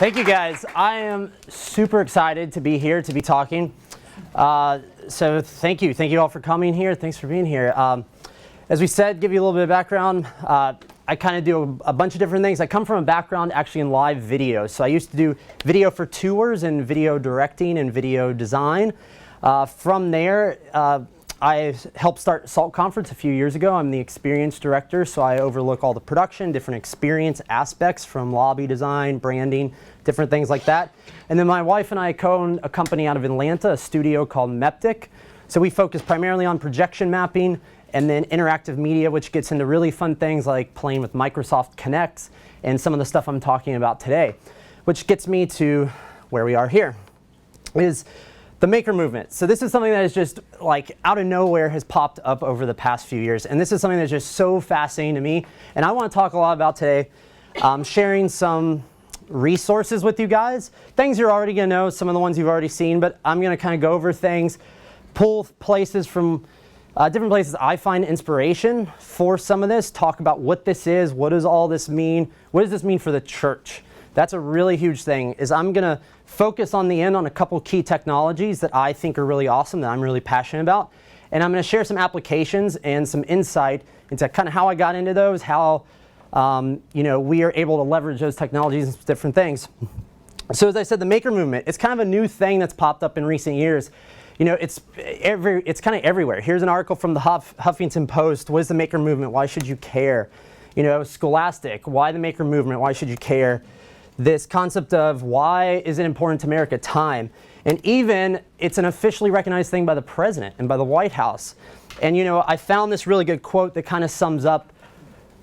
Thank you, guys. I am super excited to be here, to be talking. So thank you. Thank you all for coming here. Thanks for being here. As we said, give you a little bit of background. I kind of do a bunch of different things. I come from a background actually in live video. So I used to do video for tours and video directing and video design. From there, I helped start SALT Conference a few years ago. I'm the experience director, so I overlook all the production, different experience aspects from lobby design, branding, different things like that. And then my wife and I co-own a company out of Atlanta, a studio called Meptic. So we focus primarily on projection mapping and then interactive media, which gets into really fun things like playing with Microsoft Kinect and some of the stuff I'm talking about today. Which gets me to where we are here, is the maker movement. So this is something that is just like out of nowhere has popped up over the past few years. And this is something that's just so fascinating to me. And I want to talk a lot about today, sharing some resources with you guys. Things you're already going to know, some of the ones you've already seen, but I'm going to kind of go over things, pull places from different places I find inspiration for some of this, talk about what this is, what does all this mean, what does this mean for the church? That's a really huge thing, is I'm going to focus on the end on a couple key technologies that I think are really awesome, that I'm really passionate about. And I'm going to share some applications and some insight into kind of how I got into those, how we are able to leverage those technologies and different things. So as I said, the maker movement, it's kind of a new thing that's popped up in recent years. You know, it's kind of everywhere. Here's an article from the Huffington Post. What is the maker movement? Why should you care? You know, Scholastic, why the maker movement? Why should you care? This concept of why is it important to America? Time. And even it's an officially recognized thing by the president and by the White House. And you know, I found this really good quote that kind of sums up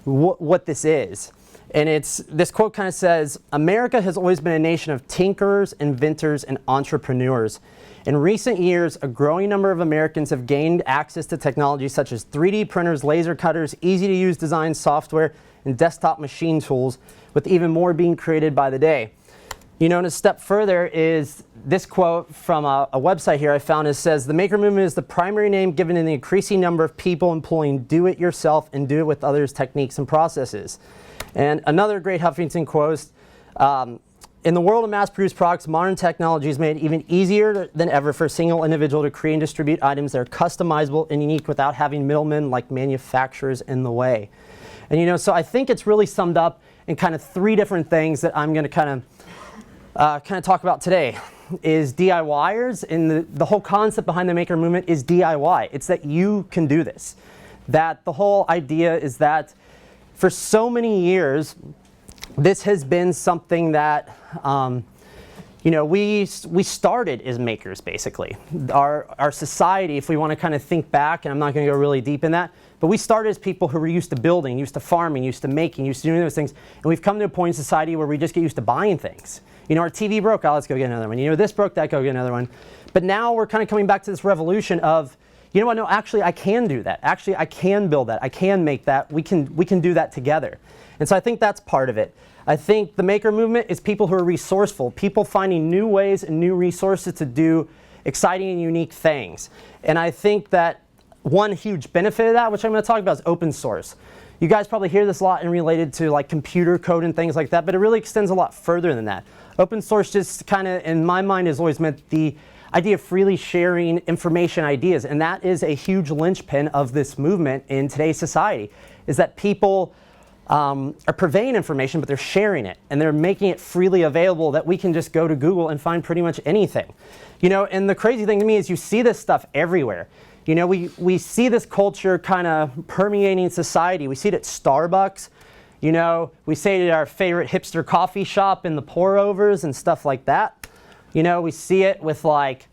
what this is. And this quote kind of says, America has always been a nation of tinkerers, inventors, and entrepreneurs. In recent years, a growing number of Americans have gained access to technologies such as 3D printers, laser cutters, easy-to-use design software, and desktop machine tools, with even more being created by the day. You know, and a step further is this quote from a website here I found. It says, the maker movement is the primary name given in the increasing number of people employing do-it-yourself and do-it-with-others techniques and processes. And another great Huffington quote, in the world of mass-produced products, modern technology has made it even easier than ever for a single individual to create and distribute items that are customizable and unique without having middlemen like manufacturers in the way. And you know, so I think it's really summed up in kind of three different things that I'm going to kind of talk about today. Is DIYers, and the whole concept behind the maker movement is DIY. It's that you can do this. That the whole idea is that for so many years, this has been something that we started as makers, basically. Our society, if we want to kind of think back, and I'm not going to go really deep in that, but we started as people who were used to building, used to farming, used to making, used to doing those things, and we've come to a point in society where we just get used to buying things. You know, our TV broke, oh, let's go get another one. You know, this broke, that, go get another one. But now we're kind of coming back to this revolution of, you know what, no, actually I can do that. Actually, I can build that. I can make that. We can do that together. And so I think that's part of it. I think the maker movement is people who are resourceful, people finding new ways and new resources to do exciting and unique things. And I think that one huge benefit of that, which I'm going to talk about, is open source. You guys probably hear this a lot and related to like computer code and things like that, but it really extends a lot further than that. Open source just kind of, in my mind, has always meant the idea of freely sharing information, ideas, and that is a huge linchpin of this movement in today's society, is that people are purveying information, but they're sharing it, and they're making it freely available that we can just go to Google and find pretty much anything. You know, and the crazy thing to me is you see this stuff everywhere. You know, we see this culture kind of permeating society. We see it at Starbucks. You know, we see it at our favorite hipster coffee shop in the pour-overs and stuff like that. You know, we see it with like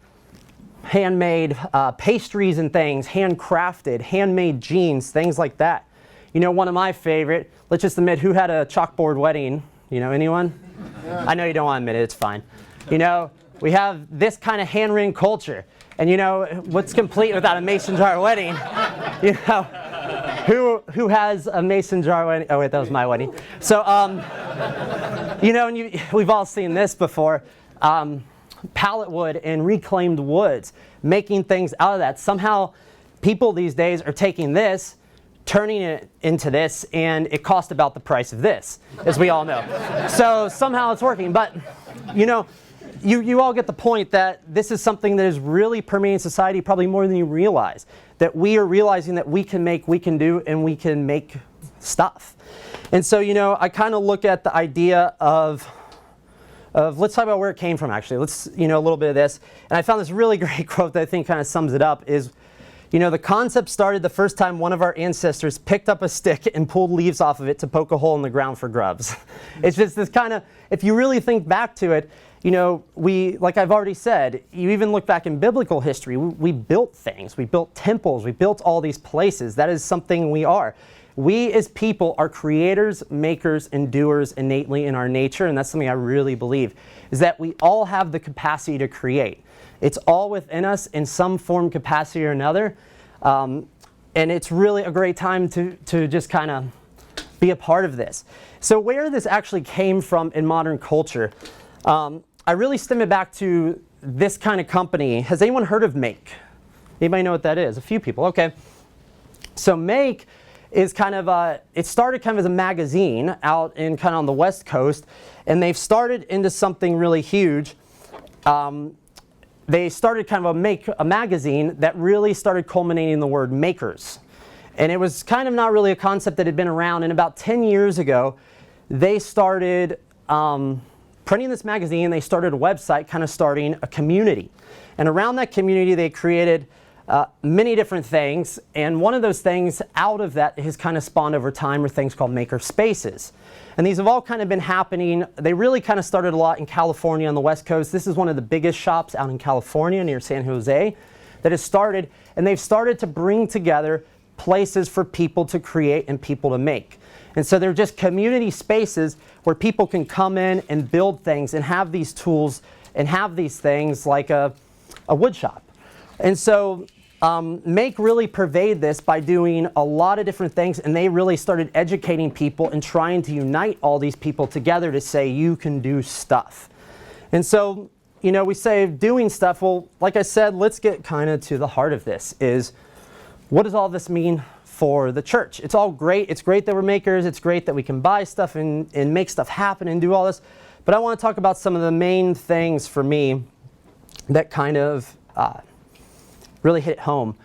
handmade pastries and things, handcrafted, handmade jeans, things like that. You know, one of my favorite, let's just admit, who had a chalkboard wedding? You know, anyone? I know you don't want to admit it, it's fine. You know, we have this kind of handwritten culture. And you know, what's complete without a mason jar wedding? You know, who has a mason jar wedding? Oh wait, that was my wedding. So, you know, and we've all seen this before. Pallet wood and reclaimed woods, making things out of that. Somehow, people these days are taking this, turning it into this, and it cost about the price of this, as we all know. So somehow it's working. But, you know, you all get the point that this is something that is really permeating society probably more than you realize. That we are realizing that we can make, we can do, and we can make stuff. And so, you know, I kind of look at the idea of let's talk about where it came from, actually. Let's, you know, a little bit of this. And I found this really great quote that I think kind of sums it up is, you know, the concept started the first time one of our ancestors picked up a stick and pulled leaves off of it to poke a hole in the ground for grubs. It's just this kind of, if you really think back to it, you know, we, like I've already said, you even look back in biblical history, we built things, we built temples, we built all these places. That is something we are. We as people are creators, makers, and doers innately in our nature, and that's something I really believe, is that we all have the capacity to create. It's all within us in some form, capacity or another, and it's really a great time to just kind of be a part of this. So where this actually came from in modern culture, I really stem it back to this kind of company. Has anyone heard of Make? Anybody know what that is? A few people, okay. So Make is kind of, it started kind of as a magazine out in kind of on the West Coast, and they've started into something really huge. They started kind of a magazine that really started culminating in the word makers. And it was kind of not really a concept that had been around. And about 10 years ago, they started printing this magazine. They started a website, kind of starting a community. And around that community, they created many different things. And one of those things out of that has kind of spawned over time are things called maker spaces. And these have all kind of been happening. They really kind of started a lot in California on the West Coast. This is one of the biggest shops out in California near San Jose that has started. And they've started to bring together places for people to create and people to make. And so they're just community spaces where people can come in and build things and have these tools and have these things like a wood shop. And so Make really pervade this by doing a lot of different things, and they really started educating people and trying to unite all these people together to say you can do stuff. And so, you know, we say doing stuff. Well, like I said, let's get kind of to the heart of this is what does all this mean for the church? It's all great. It's great that we're makers. It's great that we can buy stuff and make stuff happen and do all this. But I want to talk about some of the main things for me that kind of really hit home.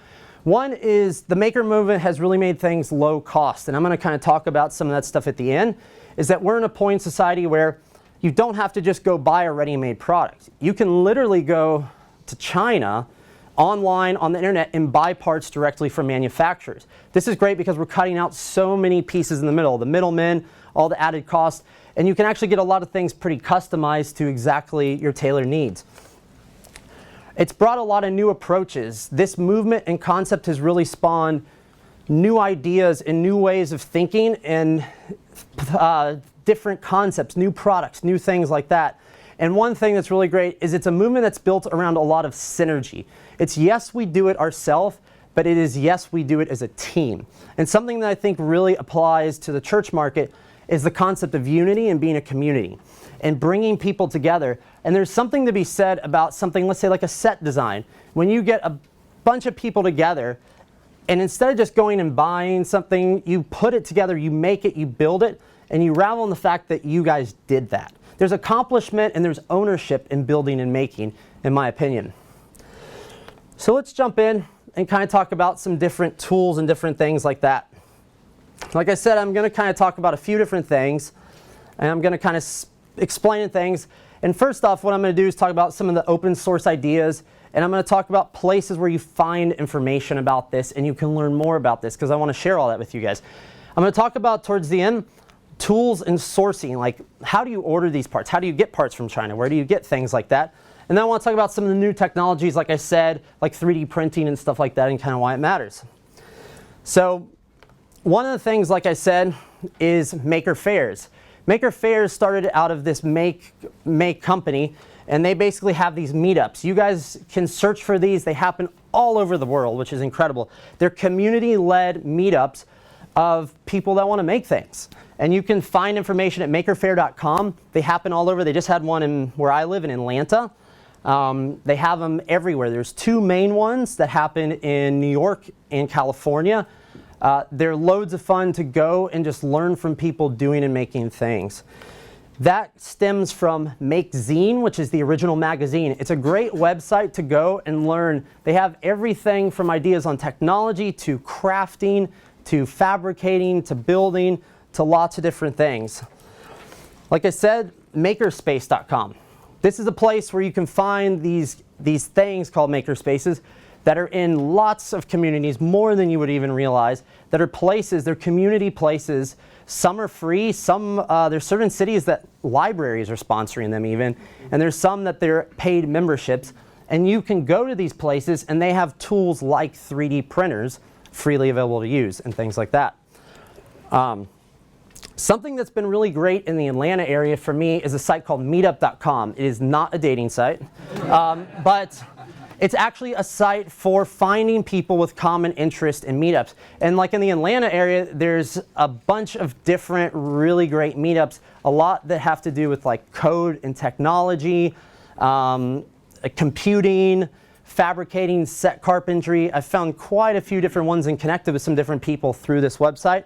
One is the maker movement has really made things low cost. And I'm going to kind of talk about some of that stuff at the end, is that we're in a point in society where you don't have to just go buy a ready-made product. You can literally go to China online on the internet and buy parts directly from manufacturers. This is great because we're cutting out so many pieces in the middle, the middlemen, all the added costs, and you can actually get a lot of things pretty customized to exactly your tailored needs. It's brought a lot of new approaches. This movement and concept has really spawned new ideas and new ways of thinking and different concepts, new products, new things like that. And one thing that's really great is it's a movement that's built around a lot of synergy. It's yes, we do it ourselves, but it is yes, we do it as a team. And something that I think really applies to the church market is the concept of unity and being a community and bringing people together. And there's something to be said about something, let's say like a set design. When you get a bunch of people together and instead of just going and buying something, you put it together, you make it, you build it, and you revel in the fact that you guys did that. There's accomplishment and there's ownership in building and making, in my opinion. So let's jump in and kind of talk about some different tools and different things like that. Like I said, I'm going to kind of talk about a few different things, and I'm going to kind of explain things. And first off, what I'm going to do is talk about some of the open source ideas, and I'm going to talk about places where you find information about this and you can learn more about this because I want to share all that with you guys. I'm going to talk about, towards the end, tools and sourcing, like how do you order these parts? How do you get parts from China? Where do you get things like that? And then I want to talk about some of the new technologies, like I said, like 3D printing and stuff like that, and kind of why it matters. So one of the things, like I said, is maker fairs. Maker fairs started out of this make company, and they basically have these meetups. You guys can search for these. They happen all over the world, which is incredible. They're community-led meetups of people that want to make things. And you can find information at makerfair.com. They happen all over. They just had one in where I live in Atlanta. They have them everywhere. There's two main ones that happen in New York and California. They're loads of fun to go and just learn from people doing and making things. That stems from Make Zine, which is the original magazine. It's a great website to go and learn. They have everything from ideas on technology to crafting to fabricating to building to lots of different things. Like I said, makerspace.com. This is a place where you can find these things called makerspaces that are in lots of communities, more than you would even realize, that are places, they're community places. Some are free, there's certain cities that libraries are sponsoring them even, and there's some that they're paid memberships. And you can go to these places and they have tools like 3D printers freely available to use and things like that. Something that's been really great in the Atlanta area for me is a site called meetup.com. It is not a dating site, but it's actually a site for finding people with common interest in meetups. And like in the Atlanta area, there's a bunch of different really great meetups, a lot that have to do with like code and technology, computing, fabricating, set carpentry. I've found quite a few different ones and connected with some different people through this website.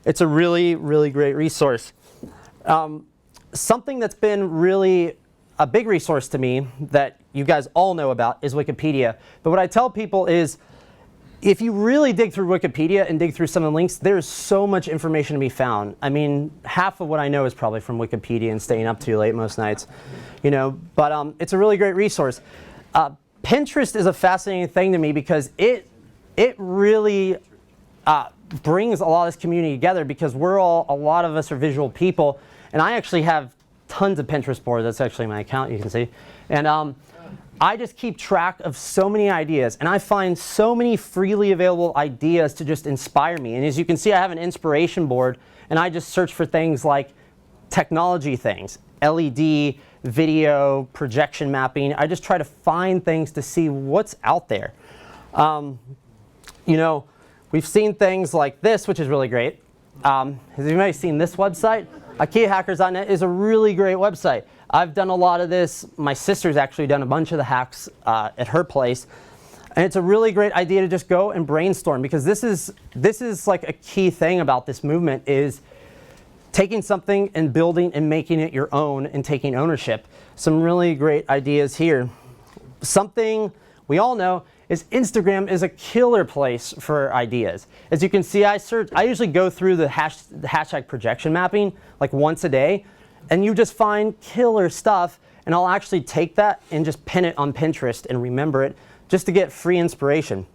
It's a really, really great resource. Something that's been really a big resource to me that you guys all know about is Wikipedia. But what I tell people is, if you really dig through Wikipedia and dig through some of the links, there's so much information to be found. I mean, half of what I know is probably from Wikipedia and staying up too late most nights, you know. But it's a really great resource. Pinterest is a fascinating thing to me because it really brings a lot of this community together, because a lot of us are visual people, and I actually have tons of Pinterest boards. That's actually my account, you can see. And I just keep track of so many ideas, and I find so many freely available ideas to just inspire me. And as you can see, I have an inspiration board, and I just search for things like technology things, LED, video, projection mapping. I just try to find things to see what's out there. You know, we've seen things like this, which is really great. Has anybody seen this website? IKEAhackers.net is a really great website. I've done a lot of this. My sister's actually done a bunch of the hacks at her place. And it's a really great idea to just go and brainstorm, because this is like a key thing about this movement, is taking something and building and making it your own and taking ownership. Some really great ideas here. Something we all know is Instagram is a killer place for ideas. As you can see, I usually go through the hashtag projection mapping like once a day, and you just find killer stuff, and I'll actually take that and just pin it on Pinterest and remember it just to get free inspiration.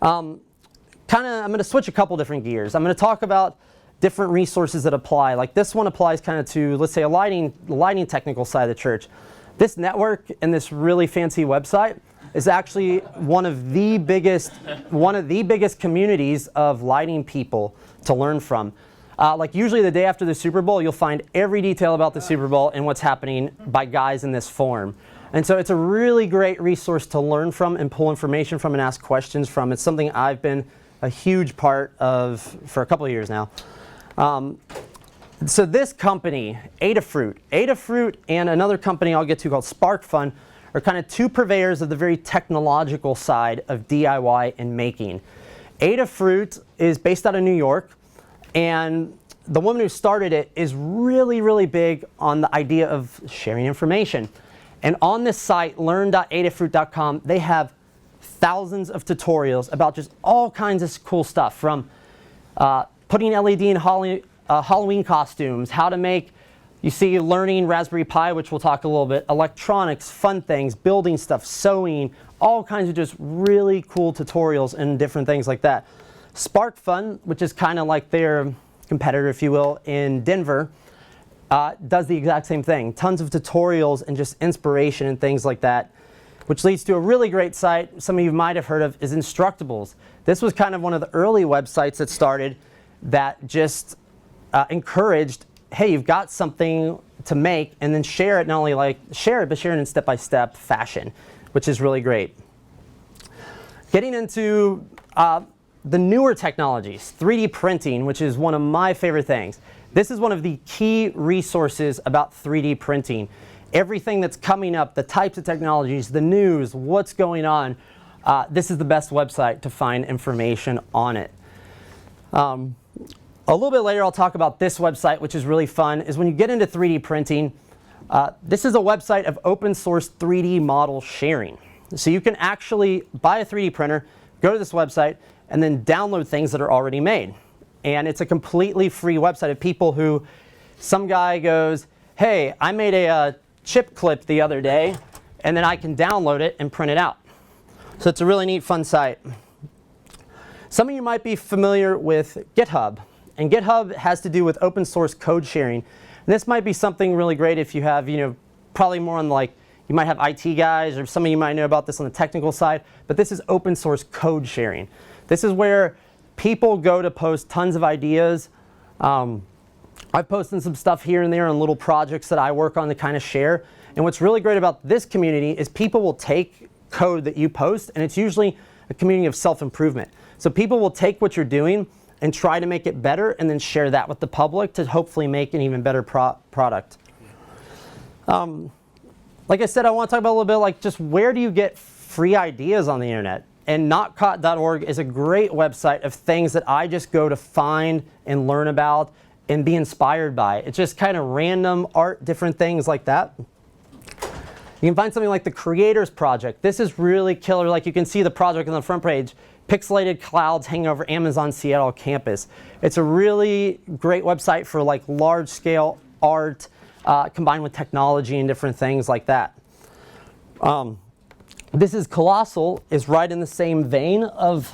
I'm going to switch a couple different gears. I'm going to talk about different resources that apply. Like this one applies kind of to, let's say, a lighting technical side of the church. This network and this really fancy website is actually one of the biggest communities of lighting people to learn from. Like usually the day after the Super Bowl, you'll find every detail about the Super Bowl and what's happening by guys in this forum. And so it's a really great resource to learn from and pull information from and ask questions from. It's something I've been a huge part of for a couple of years now. So this company, Adafruit and another company I'll get to called SparkFun are kind of two purveyors of the very technological side of DIY and making. Adafruit is based out of New York, and the woman who started it is really, really big on the idea of sharing information. And on this site, learn.adafruit.com, they have thousands of tutorials about just all kinds of cool stuff, from putting LED in Halloween costumes, how to make, you see, learning Raspberry Pi, which we'll talk a little bit, electronics, fun things, building stuff, sewing, all kinds of just really cool tutorials and different things like that. SparkFun, which is kind of like their competitor, if you will, in Denver, does the exact same thing. Tons of tutorials and just inspiration and things like that, which leads to a really great site some of you might have heard of, is Instructables. This was kind of one of the early websites that started that just encouraged, hey, you've got something to make, and then share it, not only like share it, but share it in step-by-step fashion, which is really great. Getting into the newer technologies, 3D printing, which is one of my favorite things. This is one of the key resources about 3D printing. Everything that's coming up, the types of technologies, the news, what's going on, this is the best website to find information on it. A little bit later, I'll talk about this website, which is really fun, is when you get into 3D printing, this is a website of open source 3D model sharing. So you can actually buy a 3D printer, go to this website, and then download things that are already made. And it's a completely free website of people who, some guy goes, hey, I made a chip clip the other day, and then I can download it and print it out. So it's a really neat, fun site. Some of you might be familiar with GitHub. And GitHub has to do with open source code sharing. And this might be something really great if you have, probably more on like, you might have IT guys, or some of you might know about this on the technical side, but this is open source code sharing. This is where people go to post tons of ideas. I've posted some stuff here and there on little projects that I work on to kind of share. And what's really great about this community is people will take code that you post, and it's usually a community of self-improvement. So people will take what you're doing and try to make it better, and then share that with the public to hopefully make an even better product. Like I said, I want to talk about a little bit like just where do you get free ideas on the internet? And notcaught.org is a great website of things that I just go to find and learn about and be inspired by. It's just kind of random art, different things like that. You can find something like the Creators Project. This is really killer. Like you can see the project on the front page. Pixelated clouds hanging over Amazon Seattle campus. It's a really great website for like large scale art combined with technology and different things like that. This is Colossal, is right in the same vein of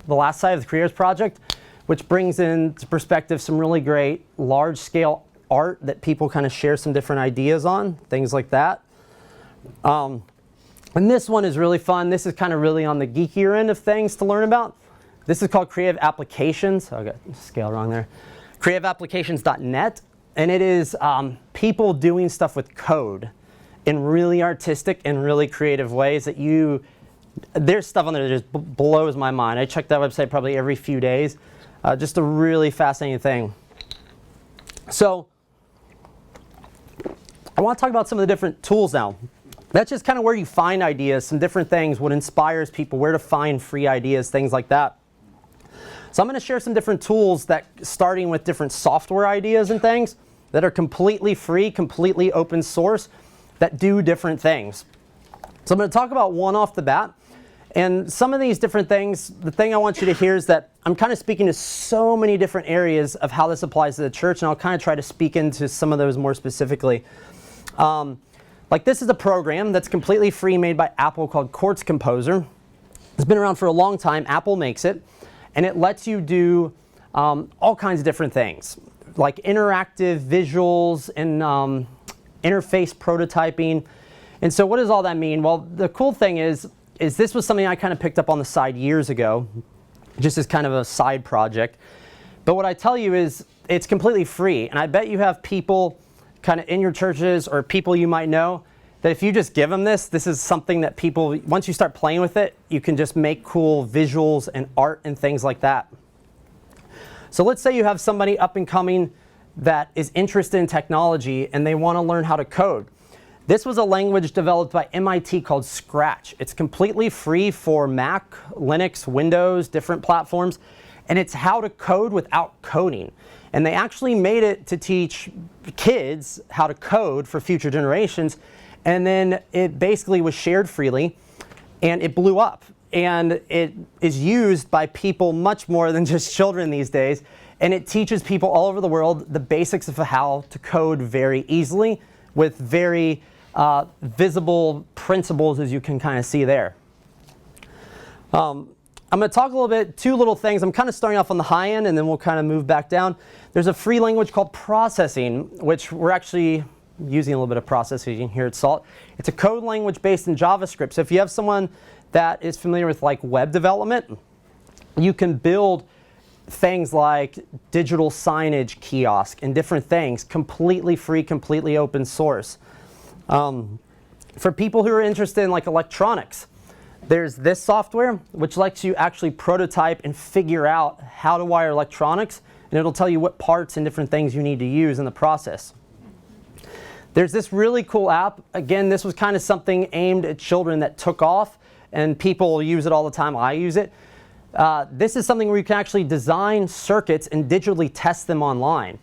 the last side of the Creators Project, which brings into perspective some really great large scale art that people kind of share some different ideas on, things like that. And this one is really fun. This is kind of really on the geekier end of things to learn about. This is called Creative Applications. I got scale wrong there. creativeapplications.net. And it is people doing stuff with code in really artistic and really creative ways that there's stuff on there that just blows my mind. I check that website probably every few days. Just a really fascinating thing. So I want to talk about some of the different tools now. That's just kind of where you find ideas, some different things, what inspires people, where to find free ideas, things like that. So I'm going to share some different tools that, starting with different software ideas and things that are completely free, completely open source, that do different things. So I'm going to talk about one off the bat. And some of these different things, the thing I want you to hear is that I'm kind of speaking to so many different areas of how this applies to the church, and I'll kind of try to speak into some of those more specifically. Like this is a program that's completely free made by Apple called Quartz Composer. It's been around for a long time. Apple makes it. And it lets you do all kinds of different things, like interactive visuals and interface prototyping. And so what does all that mean? Well, the cool thing is this was something I kind of picked up on the side years ago, just as kind of a side project. But what I tell you is it's completely free. And I bet you have people kind of in your churches or people you might know that if you just give them this is something that people, once you start playing with it, you can just make cool visuals and art and things like that. So let's say you have somebody up and coming that is interested in technology and they want to learn how to code. This was a language developed by MIT called Scratch. It's completely free for Mac, Linux, Windows, different platforms, and it's how to code without coding. And they actually made it to teach kids how to code for future generations. And then it basically was shared freely, and it blew up. And it is used by people much more than just children these days. And it teaches people all over the world the basics of how to code very easily with very visible principles, as you can kind of see there. I'm going to talk a little bit, two little things. I'm kind of starting off on the high end, and then we'll kind of move back down. There's a free language called Processing, which we're actually using a little bit of processing here at SALT. It's a code language based in JavaScript. So if you have someone that is familiar with like web development, you can build things like digital signage kiosk and different things, completely free, completely open source. For people who are interested in like electronics, there's this software which lets you actually prototype and figure out how to wire electronics, and it'll tell you what parts and different things you need to use in the process. There's this really cool app. Again, this was kind of something aimed at children that took off, and people use it all the time. I use it. This is something where you can actually design circuits and digitally test them online.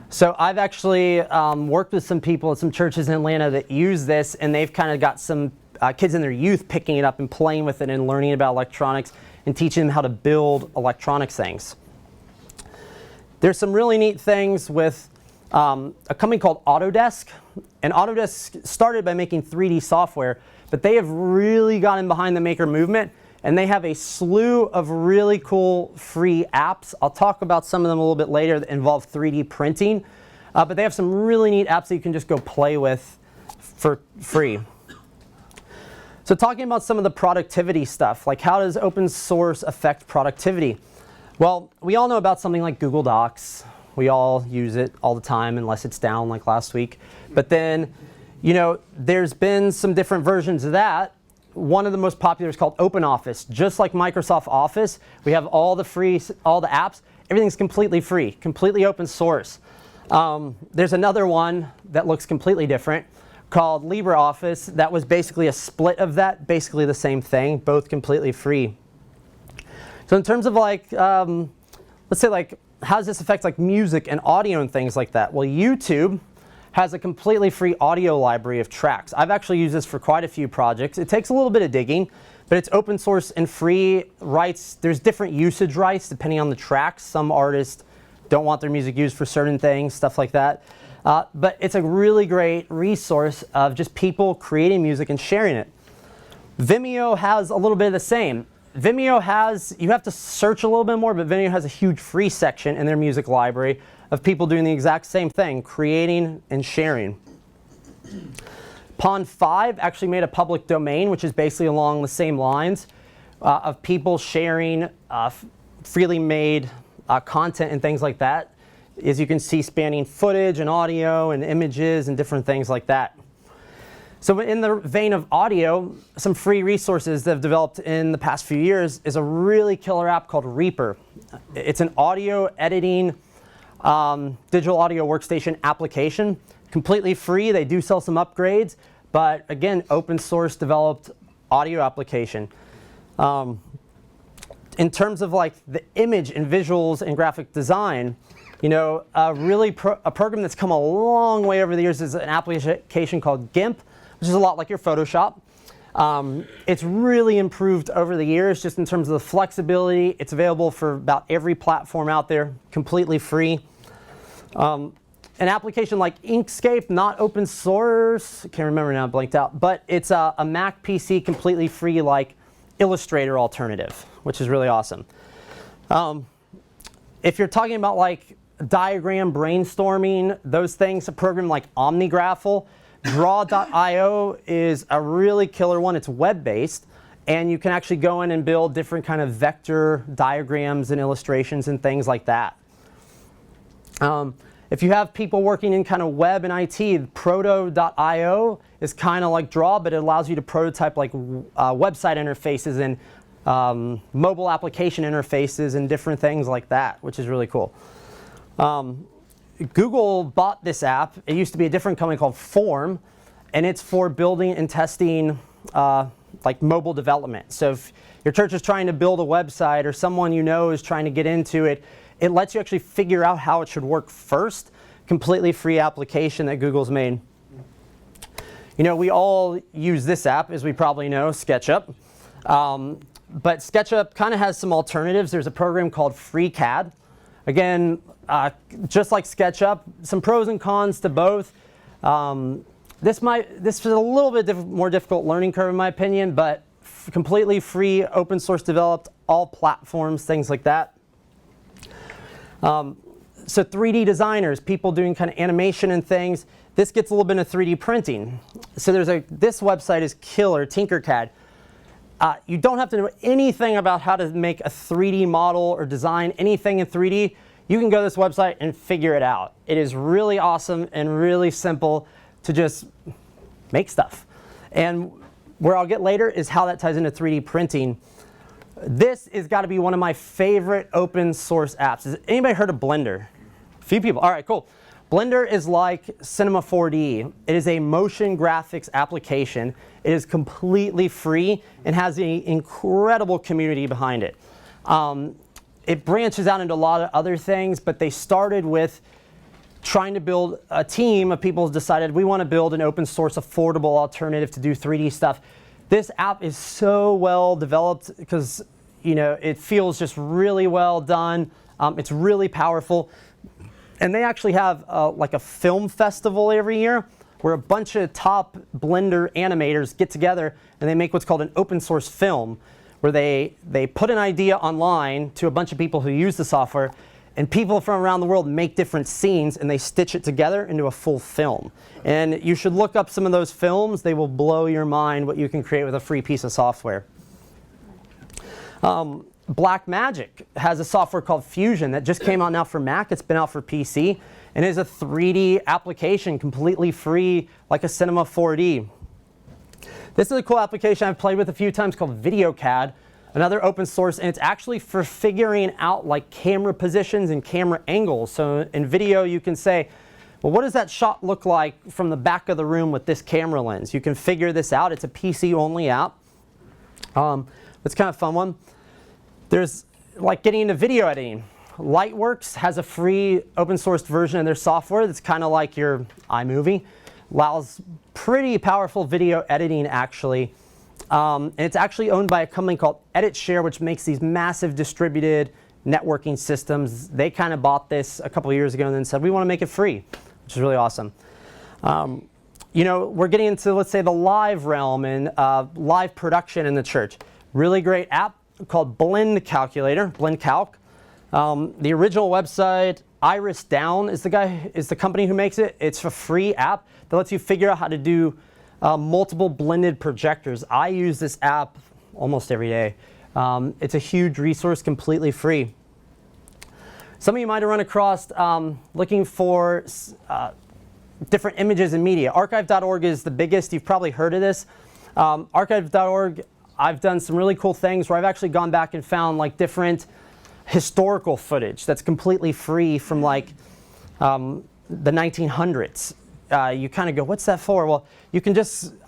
So I've actually worked with some people at some churches in Atlanta that use this, and they've kind of got some kids in their youth picking it up and playing with it and learning about electronics and teaching them how to build electronics things. There's some really neat things with a company called Autodesk. And Autodesk started by making 3D software, but they have really gotten behind the maker movement, and they have a slew of really cool free apps. I'll talk about some of them a little bit later that involve 3D printing, but they have some really neat apps that you can just go play with for free. So talking about some of the productivity stuff, like how does open source affect productivity? Well, we all know about something like Google Docs. We all use it all the time unless it's down like last week. But then, you know, there's been some different versions of that. One of the most popular is called OpenOffice. Just like Microsoft Office, we have all the apps. Everything's completely free, completely open source. There's another one that looks completely different called LibreOffice. That was basically a split of that, basically the same thing, both completely free. So in terms of like, let's say like, how does this affect like music and audio and things like that? Well, YouTube has a completely free audio library of tracks. I've actually used this for quite a few projects. It takes a little bit of digging, but it's open source and free rights. There's different usage rights depending on the tracks. Some artists don't want their music used for certain things, stuff like that. But it's a really great resource of just people creating music and sharing it. Vimeo has a little bit of the same. Vimeo has, you have to search a little bit more, but Vimeo has a huge free section in their music library of people doing the exact same thing, creating and sharing. Pond 5 actually made a public domain, which is basically along the same lines of people sharing freely made content and things like that. As you can see, spanning footage and audio and images and different things like that. So in the vein of audio, some free resources that have developed in the past few years is a really killer app called Reaper. It's an audio editing digital audio workstation application, completely free. They do sell some upgrades, but again, open source developed audio application. In terms of like the image and visuals and graphic design, you know, a program that's come a long way over the years is an application called GIMP, which is a lot like your Photoshop. It's really improved over the years just in terms of the flexibility. It's available for about every platform out there, completely free. An application like Inkscape, not open source, can't remember now, blanked out, but it's a Mac PC completely free like Illustrator alternative, which is really awesome. If you're talking about like diagram brainstorming, those things, a program like OmniGraffle, Draw.io is a really killer one. It's web-based, and you can actually go in and build different kind of vector diagrams and illustrations and things like that. If you have people working in kind of web and IT, Proto.io is kind of like Draw, but it allows you to prototype like website interfaces and mobile application interfaces and different things like that, which is really cool. Google bought this app. It used to be a different company called Form, and it's for building and testing like mobile development. So if your church is trying to build a website or someone you know is trying to get into it, it lets you actually figure out how it should work first. Completely free application that Google's made. You know, we all use this app, as we probably know, SketchUp. But SketchUp kind of has some alternatives. There's a program called FreeCAD. Again, just like SketchUp, some pros and cons to both. This is a little bit more difficult learning curve in my opinion, but completely free, open source developed, all platforms, things like that. So 3D designers, people doing kind of animation and things, this gets a little bit of 3D printing. So this website is killer, Tinkercad. You don't have to know anything about how to make a 3D model or design anything in 3D. You can go to this website and figure it out. It is really awesome and really simple to just make stuff. And where I'll get later is how that ties into 3D printing. This has got to be one of my favorite open source apps. Has anybody heard of Blender? A few people. All right, cool. Blender is like Cinema 4D. It is a motion graphics application. It is completely free and has an incredible community behind it. It branches out into a lot of other things, but they started with trying to build a team of people who decided we want to build an open source affordable alternative to do 3D stuff. This app is so well developed because it feels just really well done. It's really powerful. And they actually have like a film festival every year where a bunch of top Blender animators get together and they make what's called an open source film, where they put an idea online to a bunch of people who use the software, and people from around the world make different scenes and they stitch it together into a full film. And you should look up some of those films. They will blow your mind what you can create with a free piece of software. Blackmagic has a software called Fusion that just came out now for Mac. It's been out for PC, and is a 3D application completely free, like a Cinema 4D. This is a cool application I've played with a few times called VideoCAD, another open source, and it's actually for figuring out like camera positions and camera angles. So in video you can say, well, what does that shot look like from the back of the room with this camera lens? You can figure this out. It's a PC only app. It's kind of a fun one. There's like getting into video editing. Lightworks has a free open source version of their software that's kind of like your iMovie. Allows pretty powerful video editing actually. And it's actually owned by a company called EditShare, which makes these massive distributed networking systems. They kind of bought this a couple of years ago and then said, we want to make it free, which is really awesome. We're getting into, let's say, the live realm and live production in the church. Really great app called Blend Calculator, Blend Calc. The original website, Iris Down is the company who makes it. It's a free app that lets you figure out how to do multiple blended projectors. I use this app almost every day. It's a huge resource, completely free. Some of you might have run across looking for different images and media. Archive.org is the biggest. You've probably heard of this. Archive.org, I've done some really cool things where I've actually gone back and found like different historical footage that's completely free from like the 1900s. You kind of go, what's that for? Well,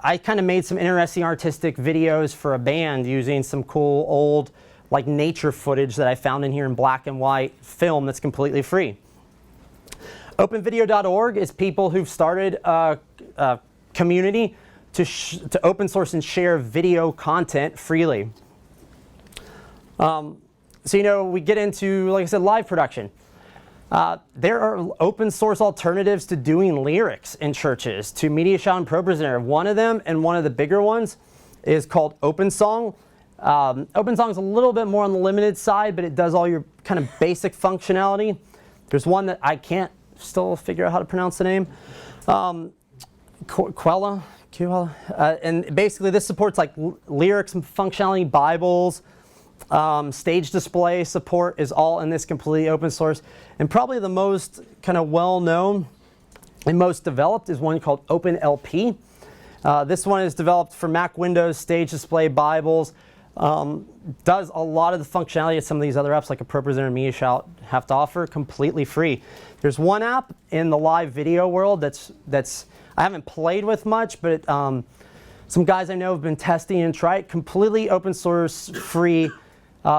I kind of made some interesting artistic videos for a band using some cool old like nature footage that I found in here in black and white film that's completely free. OpenVideo.org is people who've started a community to open source and share video content freely. So we get into, like I said, live production. There are open source alternatives to doing lyrics in churches, to MediaShout and ProPresenter. One of them, and one of the bigger ones, is called OpenSong. OpenSong is a little bip more on the limited side, but it does all your kind of basic functionality. There's one that I can't still figure out how to pronounce the name. Quella. And basically this supports like lyrics and functionality, Bibles, stage display support is all in this completely open source. And probably the most kind of well-known and most developed is one called OpenLP. This one is developed for Mac, Windows, stage display, Bibles. Does a lot of the functionality that some of these other apps like a ProPresenter and MediaShout have to offer, completely free. There's one app in the live video world that's I haven't played with much, but some guys I know have been testing and tried completely open source, free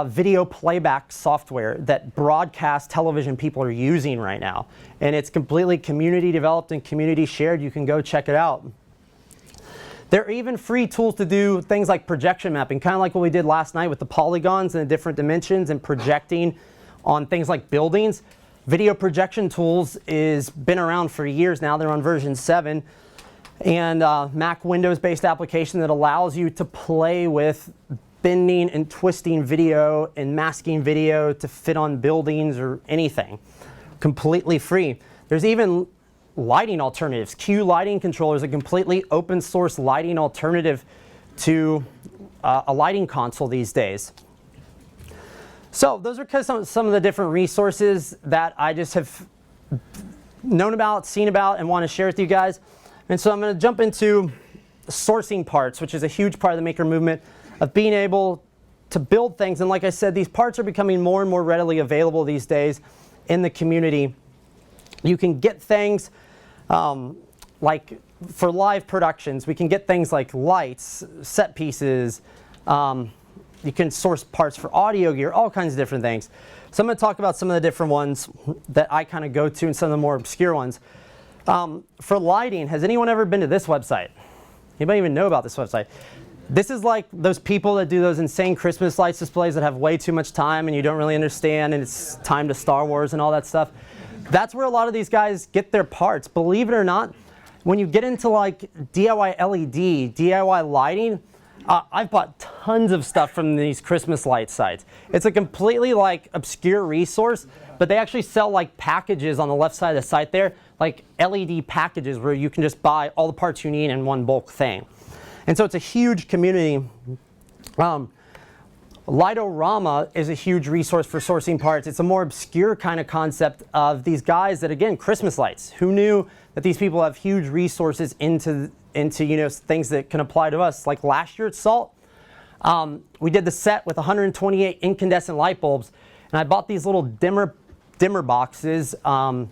video playback software that broadcast television people are using right now. And it's completely community developed and community shared. You can go check it out. There are even free tools to do things like projection mapping, kind of like what we did last night with the polygons and the different dimensions and projecting on things like buildings. Video projection tools is been around for years now. They're on version 7. And Mac Windows-based application that allows you to play with bending and twisting video and masking video to fit on buildings or anything. Completely free. There's even lighting alternatives. Q lighting controller is a completely open source lighting alternative to a lighting console these days. So those are some of the different resources that I just have known about, seen about, and want to share with you guys. And so I'm going to jump into sourcing parts, which is a huge part of the maker movement, of being able to build things. And like I said, these parts are becoming more and more readily available these days in the community. You can get things like for live productions, we can get things like lights, set pieces, You can source parts for audio gear, all kinds of different things. So I'm going to talk about some of the different ones that I kind of go to and some of the more obscure ones. For lighting, has anyone ever been to this website? Anybody even know about this website? This is like those people that do those insane Christmas lights displays that have way too much time and you don't really understand, and it's time to Star Wars and all that stuff. That's where a lot of these guys get their parts. Believe it or not, when you get into like DIY LED, DIY lighting, I've bought tons of stuff from these Christmas light sites. It's a completely like obscure resource, but they actually sell like packages on the left side of the site there, like LED packages where you can just buy all the parts you need in one bulk thing. And so it's a huge community. Lightorama is a huge resource for sourcing parts. It's a more obscure kind of concept of these guys that, again, Christmas lights. Who knew that these people have huge resources into things that can apply to us? Like last year at SALT, we did the set with 128 incandescent light bulbs, and I bought these little dimmer boxes from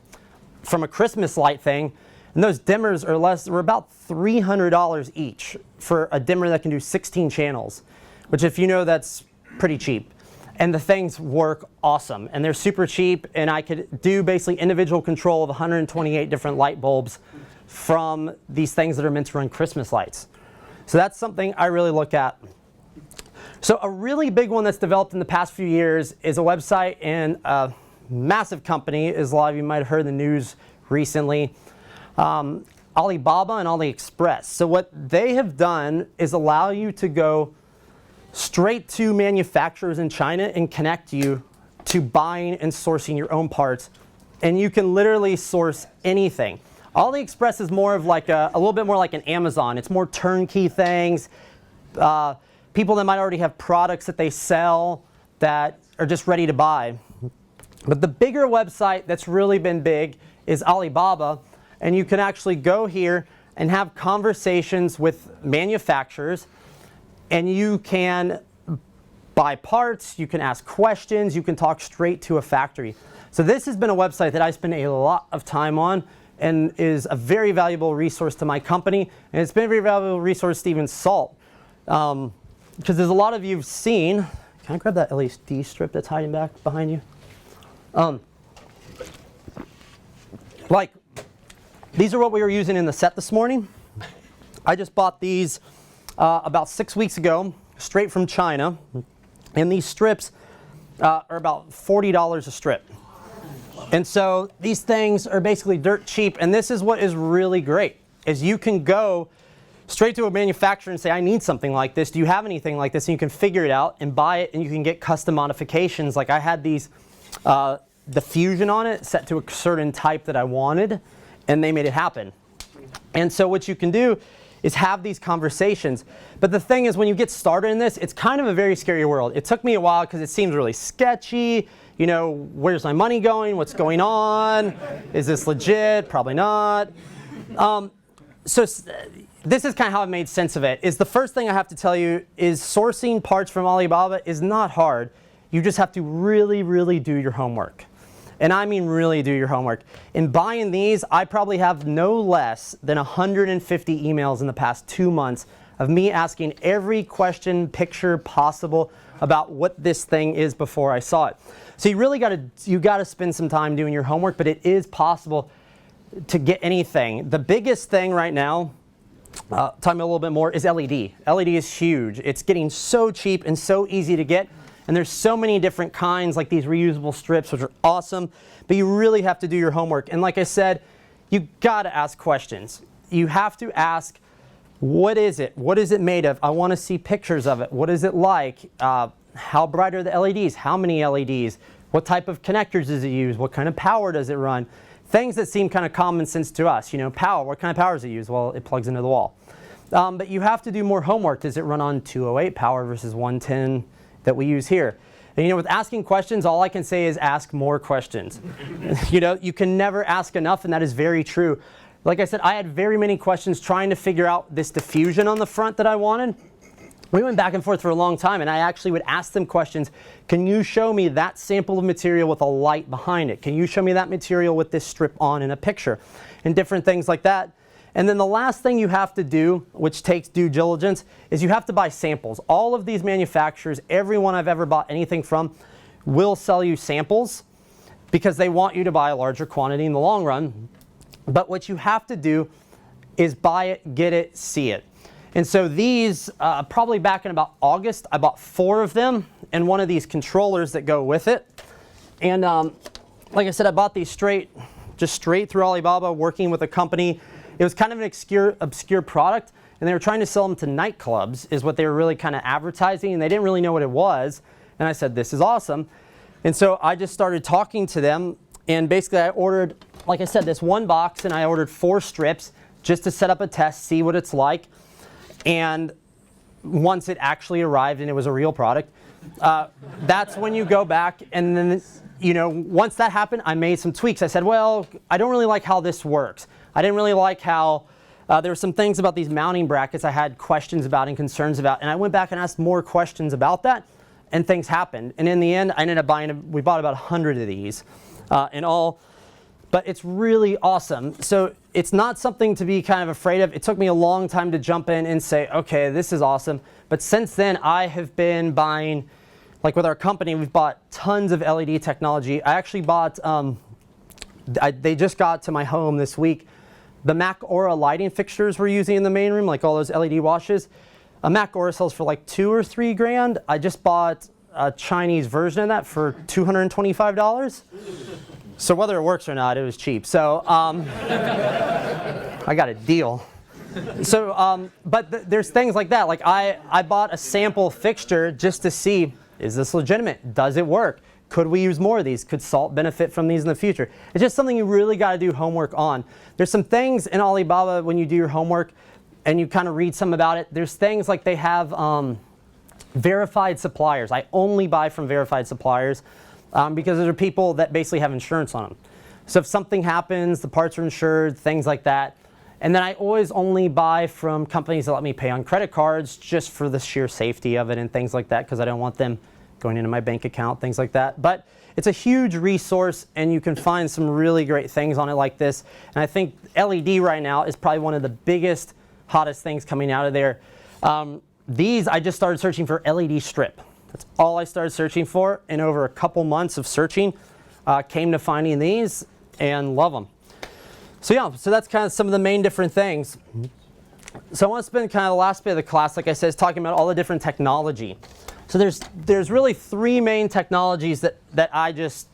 a Christmas light thing, and those dimmers were about $300 each for a dimmer that can do 16 channels, which, if you know, that's pretty cheap. And the things work awesome, and they're super cheap, and I could do basically individual control of 128 different light bulbs from these things that are meant to run Christmas lights. So that's something I really look at. So a really big one that's developed in the past few years is a website and a massive company, as a lot of you might have heard in the news recently, Alibaba and AliExpress. So what they have done is allow you to go straight to manufacturers in China and connect you to buying and sourcing your own parts. And you can literally source anything. AliExpress is more of like a little bit more like an Amazon. It's more turnkey things. People that might already have products that they sell that are just ready to buy. But the bigger website that's really been big is Alibaba. And you can actually go here and have conversations with manufacturers, and you can buy parts, you can ask questions, you can talk straight to a factory. So this has been a website that I spend a lot of time on and is a very valuable resource to my company. And it's been a very valuable resource to even SALT. Because there's a lot of you've seen, can I grab that LED strip that's hiding back behind you? These are what we were using in the set this morning. I just bought these about 6 weeks ago, straight from China. And these strips are about $40 a strip. And so these things are basically dirt cheap. And this is what is really great, is you can go straight to a manufacturer and say, I need something like this. Do you have anything like this? And you can figure it out and buy it, and you can get custom modifications. Like I had these diffusion on it set to a certain type that I wanted, and they made it happen. And so what you can do is have these conversations. But the thing is, when you get started in this, it's kind of a very scary world. It took me a while because it seems really sketchy. You know, where's my money going? What's going on? Is this legit? Probably not. So this is kind of how I've made sense of it. Is the first thing I have to tell you is sourcing parts from Alibaba is not hard. You just have to really, really do your homework. And I mean really do your homework. In buying these, I probably have no less than 150 emails in the past 2 months of me asking every question, picture possible about what this thing is before I saw it. So you gotta spend some time doing your homework, but it is possible to get anything. The biggest thing right now, talking a little bit more, is LED. LED is huge. It's getting so cheap and so easy to get. And there's so many different kinds, like these reusable strips, which are awesome. But you really have to do your homework. And like I said, you gotta ask questions. You have to ask, what is it? What is it made of? I wanna see pictures of it. What is it like? How bright are the LEDs? How many LEDs? What type of connectors does it use? What kind of power does it run? Things that seem kind of common sense to us. You know, power, what kind of power does it use? Well, it plugs into the wall. But you have to do more homework. Does it run on 208 power versus 110 that we use here? And you know, with asking questions, all I can say is ask more questions. You know, you can never ask enough, and that is very true. Like I said, I had very many questions trying to figure out this diffusion on the front that I wanted. We went back and forth for a long time, and I actually would ask them questions. Can you show me that sample of material with a light behind it? Can you show me that material with this strip on in a picture? And different things like that. And then the last thing you have to do, which takes due diligence, is you have to buy samples. All of these manufacturers, everyone I've ever bought anything from, will sell you samples because they want you to buy a larger quantity in the long run. But what you have to do is buy it, get it, see it. And so these, probably back in about August, I bought 4 of them and one of these controllers that go with it. And like I said, I bought these just straight through Alibaba, working with a company. It was kind of an obscure product, and they were trying to sell them to nightclubs, is what they were really kind of advertising, and they didn't really know what it was. And I said, this is awesome. And so I just started talking to them, and basically I ordered, like I said, this one box, and I ordered 4 strips just to set up a test, see what it's like. And once it actually arrived and it was a real product, that's when you go back, and then, you know, once that happened, I made some tweaks. I said, well, I don't really like how this works. I didn't really like how there were some things about these mounting brackets I had questions about and concerns about, and I went back and asked more questions about that, and things happened. And in the end, I ended up we bought about 100 of these in all, but it's really awesome. So it's not something to be kind of afraid of. It took me a long time to jump in and say, okay, this is awesome. But since then, I have been buying, like with our company, we've bought tons of LED technology. I actually bought, they just got to my home this week, the Mac Aura lighting fixtures we're using in the main room, like all those LED washes. A Mac Aura sells for like $2 or $3 grand. I just bought a Chinese version of that for $225. So whether it works or not, it was cheap. So I got a deal. So, but there's things like that. Like I bought a sample fixture just to see, is this legitimate? Does it work? Could we use more of these? Could SALT benefit from these in the future? It's just something you really got to do homework on. There's some things in Alibaba when you do your homework and you kind of read some about it. There's things like they have verified suppliers. I only buy from verified suppliers because those are people that basically have insurance on them. So if something happens, the parts are insured, things like that. And then I always only buy from companies that let me pay on credit cards just for the sheer safety of it and things like that, because I don't want them going into my bank account, things like that. But it's a huge resource, and you can find some really great things on it like this. And I think LED right now is probably one of the biggest, hottest things coming out of there. These, I just started searching for LED strip. That's all I started searching for, and over a couple months of searching, came to finding these and love them. So yeah, so that's kind of some of the main different things. So I want to spend kind of the last bit of the class, like I said, is talking about all the different technology. So there's really 3 main technologies that I just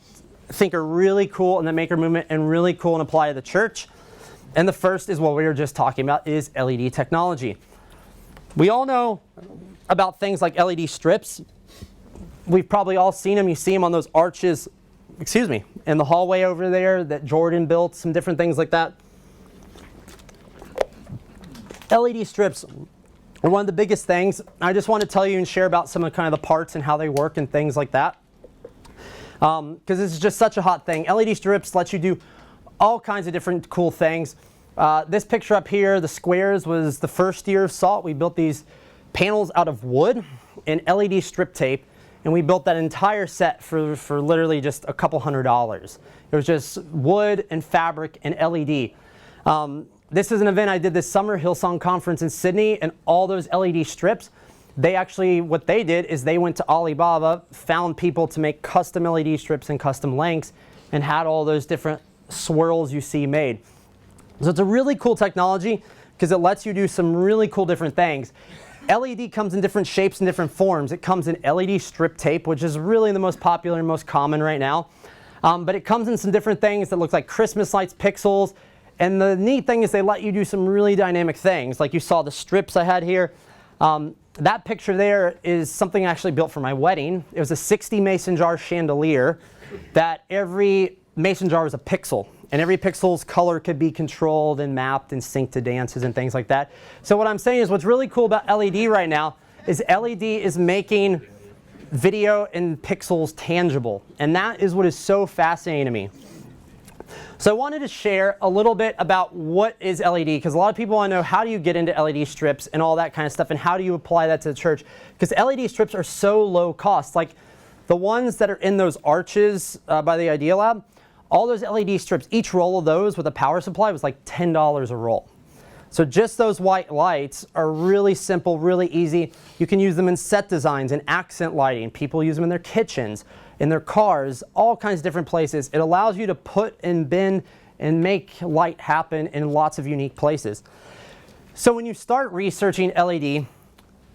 think are really cool in the maker movement and really cool and apply to the church. And the first is what we were just talking about, is LED technology. We all know about things like LED strips. We've probably all seen them. You see them on those arches, in the hallway over there that Jordan built, some different things like that. LED strips are one of the biggest things. I just want to tell you and share about some of kind of the parts and how they work and things like that. Because this is just such a hot thing. LED strips let you do all kinds of different cool things. This picture up here, the squares, was the first year of SALT. We built these panels out of wood and LED strip tape, and we built that entire set for literally just a couple $100. It was just wood and fabric and LED. This is an event I did this summer, Hillsong Conference in Sydney, and all those LED strips, what they did is they went to Alibaba, found people to make custom LED strips and custom lengths, and had all those different swirls you see made. So it's a really cool technology because it lets you do some really cool different things. LED comes in different shapes and different forms. It comes in LED strip tape, which is really the most popular and most common right now. But it comes in some different things that look like Christmas lights, pixels. And the neat thing is they let you do some really dynamic things. Like you saw the strips I had here. That picture there is something I actually built for my wedding. It was a 60 mason jar chandelier that every mason jar was a pixel. And every pixel's color could be controlled and mapped and synced to dances and things like that. So what I'm saying is what's really cool about LED right now is LED is making video and pixels tangible. And that is what is so fascinating to me. So I wanted to share a little bit about what is LED, because a lot of people want to know, how do you get into LED strips and all that kind of stuff, and how do you apply that to the church? Because LED strips are so low cost. Like the ones that are in those arches by the Idea Lab, all those LED strips, each roll of those with a power supply was like $10 a roll. So just those white lights are really simple, really easy. You can use them in set designs and accent lighting. People use them in their kitchens, in their cars, all kinds of different places. It allows you to put and bend and make light happen in lots of unique places. So when you start researching LED,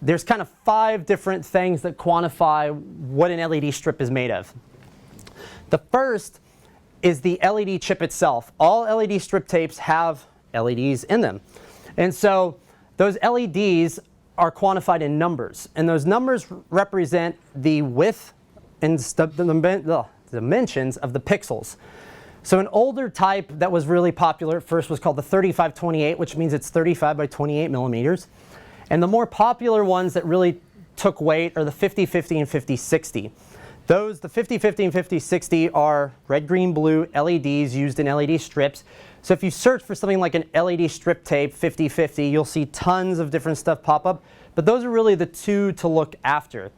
there's kind of 5 different things that quantify what an LED strip is made of. The first is the LED chip itself. All LED strip tapes have LEDs in them. And so those LEDs are quantified in numbers. And those numbers represent the width and the dimensions of the pixels. So an older type that was really popular at first was called the 3528, which means it's 35 by 28 millimeters. And the more popular ones that really took weight are the 5050 and 5060. Those, the 5050 and 5060, are red, green, blue LEDs used in LED strips. So if you search for something like an LED strip tape 5050, you'll see tons of different stuff pop up. But those are really the 2 to look after.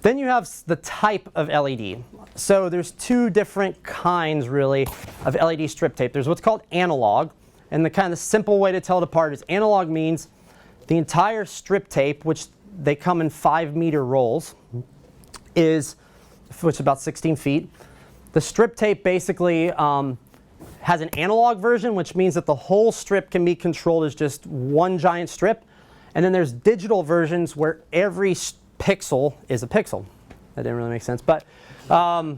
Then you have the type of LED. So there's 2 different kinds really of LED strip tape. There's what's called analog, and the kind of simple way to tell it apart is analog means the entire strip tape, which they come in 5-meter rolls, which is about 16 feet. The strip tape basically has an analog version, which means that the whole strip can be controlled as just one giant strip. And then there's digital versions where every pixel is a pixel. That didn't really make sense, but every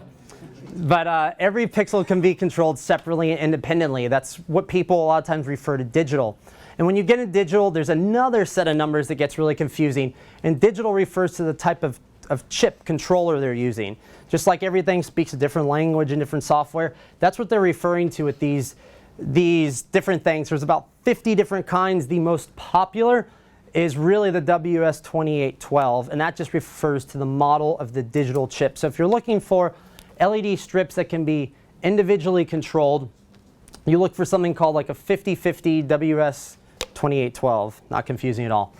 pixel can be controlled separately and independently. That's what people a lot of times refer to digital. And when you get into digital, there's another set of numbers that gets really confusing. And digital refers to the type of chip controller they're using. Just like everything speaks a different language and different software, that's what they're referring to with these different things. There's about 50 different kinds. The most popular is really the WS2812, and that just refers to the model of the digital chip. So if you're looking for LED strips that can be individually controlled, you look for something called like a 5050 WS2812, not confusing at all.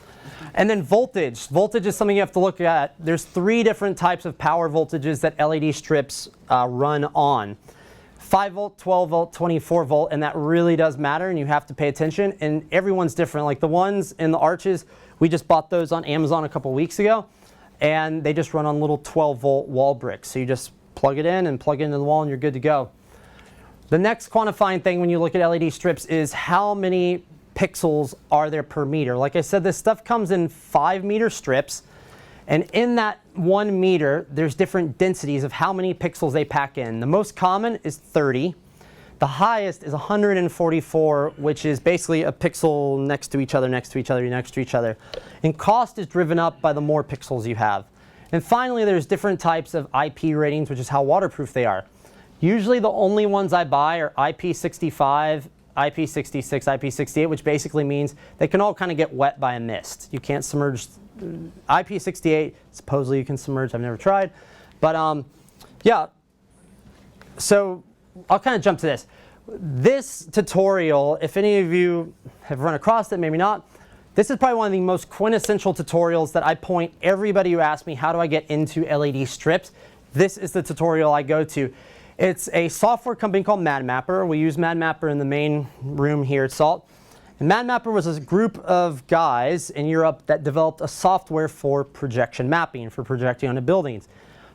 And then voltage. Voltage is something you have to look at. There's 3 different types of power voltages that LED strips run on. 5 volt, 12 volt, 24 volt, and that really does matter, and you have to pay attention. And everyone's different. Like the ones in the arches, we just bought those on Amazon a couple weeks ago, and they just run on little 12 volt wall bricks. So you just plug it in and plug it into the wall, and you're good to go. The next quantifying thing when you look at LED strips is how many pixels are there per meter. Like I said, this stuff comes in 5-meter strips, and in that 1 meter, there's different densities of how many pixels they pack in. The most common is 30. The highest is 144, which is basically a pixel next to each other, next to each other, next to each other. And cost is driven up by the more pixels you have. And finally, there's different types of IP ratings, which is how waterproof they are. Usually the only ones I buy are IP65, IP66, IP68, which basically means they can all kind of get wet by a mist. You can't submerge. IP68, supposedly you can submerge. I've never tried. But yeah, so I'll kind of jump to this. This tutorial, if any of you have run across it, maybe not, this is probably one of the most quintessential tutorials that I point everybody who asks me, how do I get into LED strips? This is the tutorial I go to. It's a software company called MadMapper. We use MadMapper in the main room here at SALT. And MadMapper was a group of guys in Europe that developed a software for projection mapping, for projecting onto buildings.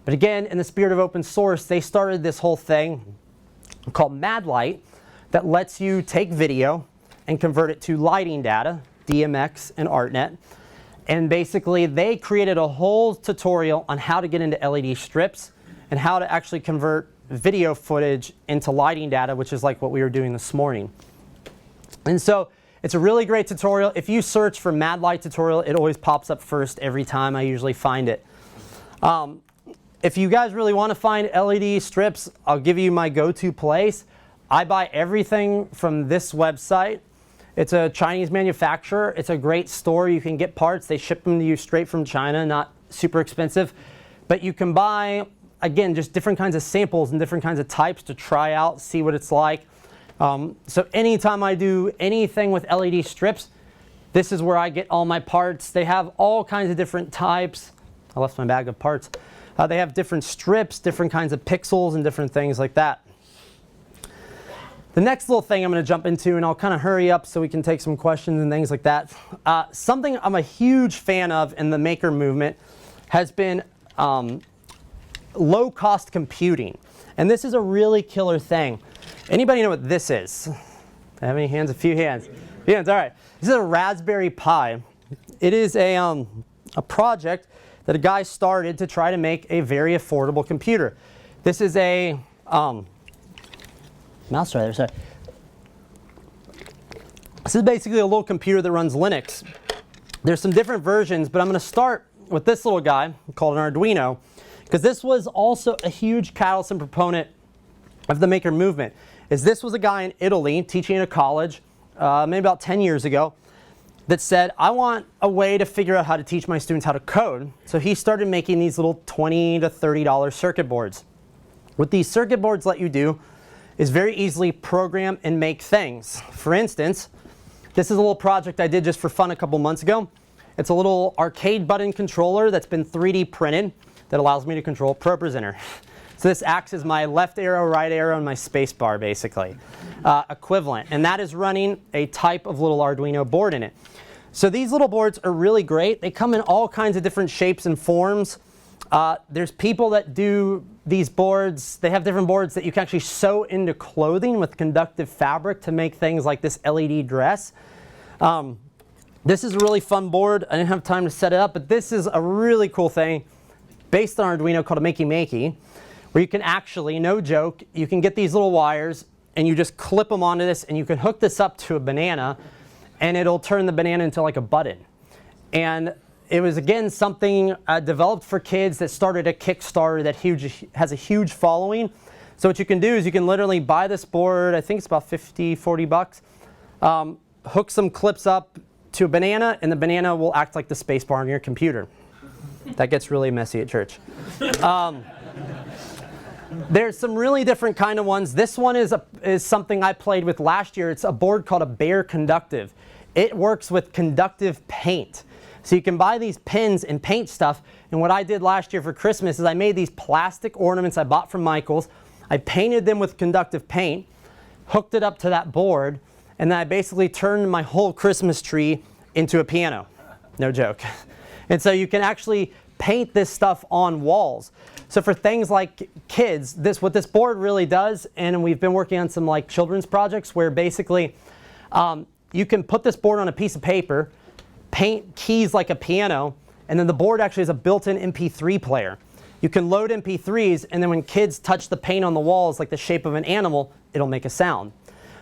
But again, in the spirit of open source, they started this whole thing called MadLight that lets you take video and convert it to lighting data, DMX and ArtNet. And basically, they created a whole tutorial on how to get into LED strips and how to actually convert video footage into lighting data, which is like what we were doing this morning. And so it's a really great tutorial. If you search for MadLight tutorial, it always pops up first every time. I usually find it. If you guys really want to find LED strips, I'll give you my go-to place. I buy everything from this website. It's a Chinese manufacturer. It's a great store. You can get parts. They ship them to you straight from China, not super expensive. But you can buy, again, just different kinds of samples and different kinds of types to try out, see what it's like. So anytime I do anything with LED strips, this is where I get all my parts. They have all kinds of different types. I left my bag of parts. They have different strips, different kinds of pixels, and different things like that. The next little thing I'm going to jump into, and I'll kind of hurry up so we can take some questions and things like that. Something I'm a huge fan of in the maker movement has been low-cost computing. And this is a really killer thing. Anybody know what this is? I have any hands? A few hands. Few hands, all right. This is a Raspberry Pi. It is a project that a guy started to try to make a very affordable computer. This is a mouse right there, sorry. This is basically a little computer that runs Linux. There's some different versions, but I'm going to start with this little guy called an Arduino, because this was also a huge catalyst and proponent of the maker movement. This was a guy in Italy teaching at a college, maybe about 10 years ago, that said, I want a way to figure out how to teach my students how to code. So he started making these little $20 to $30 circuit boards. What these circuit boards let you do is very easily program and make things. For instance, this is a little project I did just for fun a couple months ago. It's a little arcade button controller that's been 3D printed that allows me to control ProPresenter. So this acts as my left arrow, right arrow, and my space bar, basically, equivalent. And that is running a type of little Arduino board in it. So these little boards are really great. They come in all kinds of different shapes and forms. There's people that do these boards. They have different boards that you can actually sew into clothing with conductive fabric to make things like this LED dress. This is a really fun board. I didn't have time to set it up, but this is a really cool thing based on Arduino called a Makey Makey, where you can actually, no joke, you can get these little wires and you just clip them onto this and you can hook this up to a banana and it'll turn the banana into like a button. And it was, again, something developed for kids that started a Kickstarter that has a huge following. So what you can do is you can literally buy this board, I think it's about 50, 40 bucks, hook some clips up to a banana, and the banana will act like the space bar on your computer. That gets really messy at church. There's some really different kind of ones. This one is something I played with last year. It's a board called a Bear Conductive. It works with conductive paint. So you can buy these pins and paint stuff. And what I did last year for Christmas is I made these plastic ornaments I bought from Michael's. I painted them with conductive paint, hooked it up to that board, and then I basically turned my whole Christmas tree into a piano. No joke. And so you can actually paint this stuff on walls. So for things like kids, what this board really does, and we've been working on some like children's projects where basically you can put this board on a piece of paper, paint keys like a piano, and then the board actually has a built-in MP3 player. You can load MP3s, and then when kids touch the paint on the walls like the shape of an animal, it'll make a sound.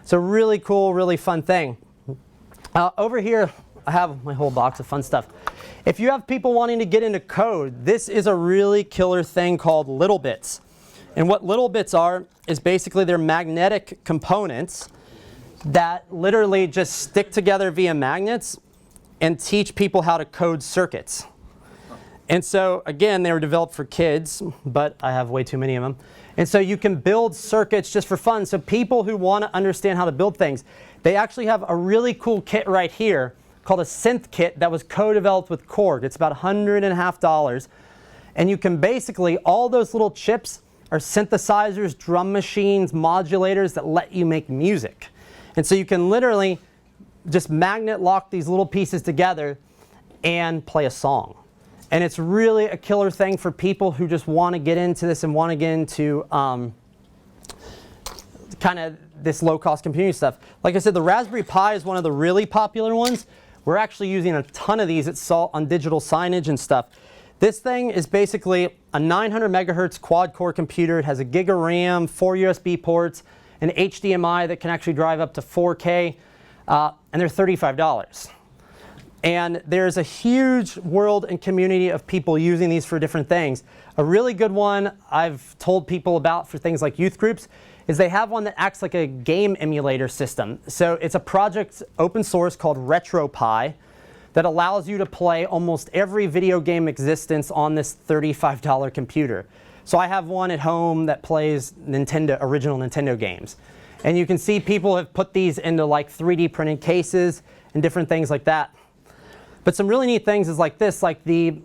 So really cool, really fun thing. Over here, I have my whole box of fun stuff. If you have people wanting to get into code, this is a really killer thing called Little Bits. And what Little Bits are is basically they're magnetic components that literally just stick together via magnets and teach people how to code circuits. And so, again, they were developed for kids, but I have way too many of them. And so you can build circuits just for fun. So people who want to understand how to build things, they actually have a really cool kit right here called a synth kit that was co-developed with Korg. It's about $150. And you can basically, all those little chips are synthesizers, drum machines, modulators that let you make music. And so you can literally just magnet lock these little pieces together and play a song. And it's really a killer thing for people who just want to get into this and want to get into kind of this low-cost computing stuff. Like I said, the Raspberry Pi is one of the really popular ones. We're actually using a ton of these at SALT on digital signage and stuff. This thing is basically a 900 megahertz quad-core computer. It has a gig of RAM, 4 USB ports, an HDMI that can actually drive up to 4K, and they're $35. And there's a huge world and community of people using these for different things. A really good one I've told people about for things like youth groups is they have one that acts like a game emulator system. So it's a project open source called RetroPie that allows you to play almost every video game existence on this $35 computer. So I have one at home that plays original Nintendo games. And you can see people have put these into like 3D printed cases and different things like that. But some really neat things is like this, like the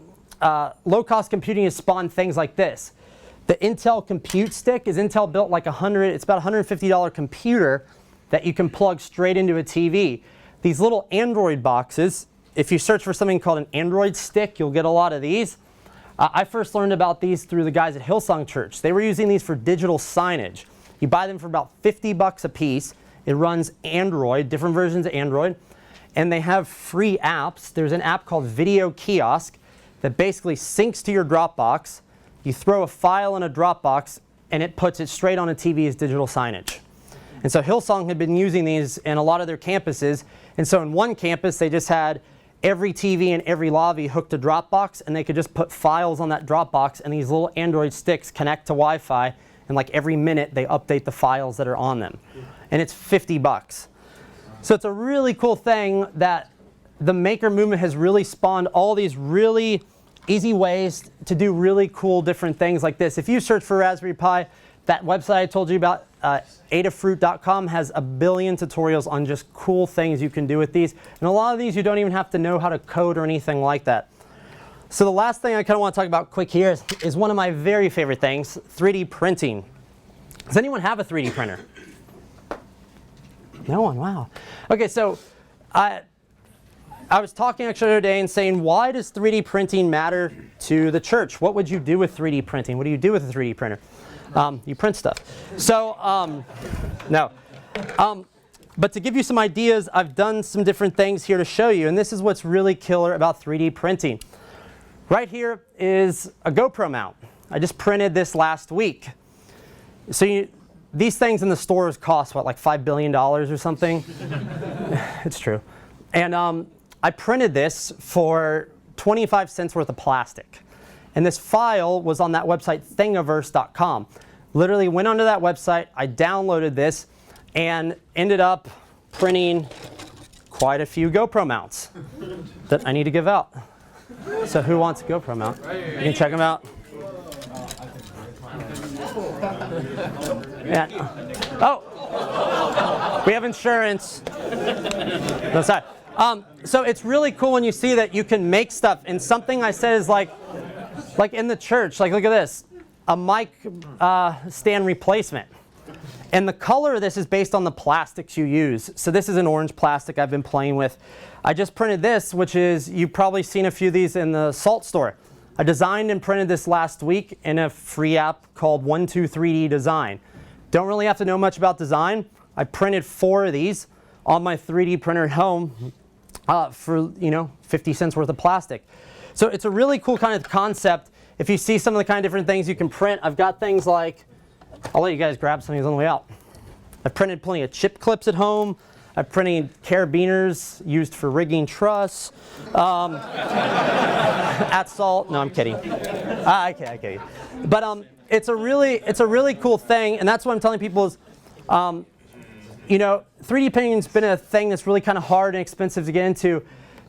low-cost computing has spawned things like this. The Intel Compute Stick is Intel built like it's about a $150 computer that you can plug straight into a TV. These little Android boxes, if you search for something called an Android stick, you'll get a lot of these. I first learned about these through the guys at Hillsong Church. They were using these for digital signage. You buy them for about $50 a piece. It runs Android, different versions of Android, and they have free apps. There's an app called Video Kiosk that basically syncs to your Dropbox. You throw a file in a Dropbox, and it puts it straight on a TV as digital signage. And so Hillsong had been using these in a lot of their campuses. And so in one campus, they just had every TV and every lobby hooked to Dropbox, and they could just put files on that Dropbox, and these little Android sticks connect to Wi-Fi, and like every minute they update the files that are on them. And it's $50. So it's a really cool thing that the maker movement has really spawned all these really easy ways to do really cool different things like this. If you search for Raspberry Pi, that website I told you about, adafruit.com, has a billion tutorials on just cool things you can do with these. And a lot of these you don't even have to know how to code or anything like that. So the last thing I kind of want to talk about quick here is one of my very favorite things, 3D printing. Does anyone have a 3D printer? No one, wow. Okay, so I was talking actually the other day and saying, why does 3D printing matter to the church? What would you do with 3D printing? What do you do with a 3D printer? You print stuff. So, no. But to give you some ideas, I've done some different things here to show you, and this is what's really killer about 3D printing. Right here is a GoPro mount. I just printed this last week. So these things in the stores cost, what, like $5 billion or something? It's true. And I printed this for 25 cents worth of plastic. And this file was on that website, thingiverse.com. Literally went onto that website, I downloaded this, and ended up printing quite a few GoPro mounts that I need to give out. So who wants a GoPro mount? You can check them out. Yeah. Oh, we have insurance. No, sorry. So it's really cool when you see that you can make stuff. And something I said is like in the church, like look at this, a mic stand replacement. And the color of this is based on the plastics you use. So this is an orange plastic I've been playing with. I just printed this, which is, you've probably seen a few of these in the Salt store. I designed and printed this last week in a free app called 123D Design. Don't really have to know much about design. I printed 4 of these on my 3D printer at home for 50 cents worth of plastic. So it's a really cool kind of concept. If you see some of the kind of different things you can print, I've got things like, I'll let you guys grab some of these on the way out. I've printed plenty of chip clips at home. I've printed carabiners used for rigging truss. At Salt, no, I'm kidding. I kid you. But it's a really cool thing, and that's what I'm telling people is, 3D printing's been a thing that's really kind of hard and expensive to get into.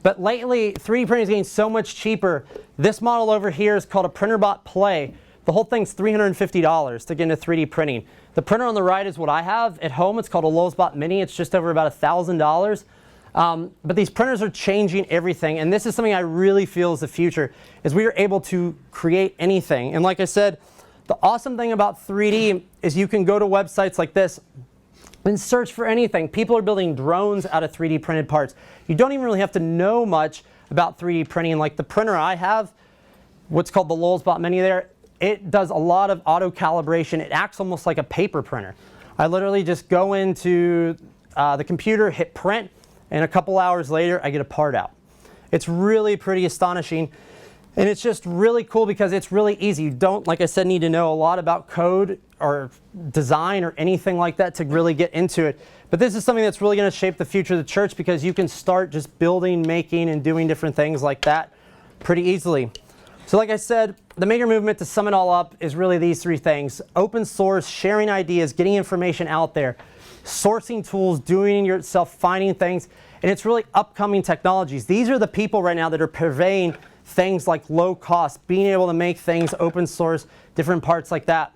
But lately, 3D printing is getting so much cheaper. This model over here is called a PrinterBot Play. The whole thing's $350 to get into 3D printing. The printer on the right is what I have at home. It's called a Lowesbot Mini. It's just over about $1,000. But these printers are changing everything, and this is something I really feel is the future, is we are able to create anything. And like I said, the awesome thing about 3D is you can go to websites like this and search for anything. People are building drones out of 3D printed parts. You don't even really have to know much about 3D printing. Like the printer I have, what's called the Lowesbot Mini there, it does a lot of auto calibration. It acts almost like a paper printer. I literally just go into the computer, hit print, and a couple hours later I get a part out. It's really pretty astonishing. And it's just really cool because it's really easy. You don't, like I said, need to know a lot about code or design or anything like that to really get into it. But this is something that's really going to shape the future of the church because you can start just building, making, and doing different things like that pretty easily. So like I said, the maker movement, to sum it all up, is really these 3 things. Open source, sharing ideas, getting information out there, sourcing tools, doing it yourself, finding things, and it's really upcoming technologies. These are the people right now that are purveying things like low cost, being able to make things open source, different parts like that.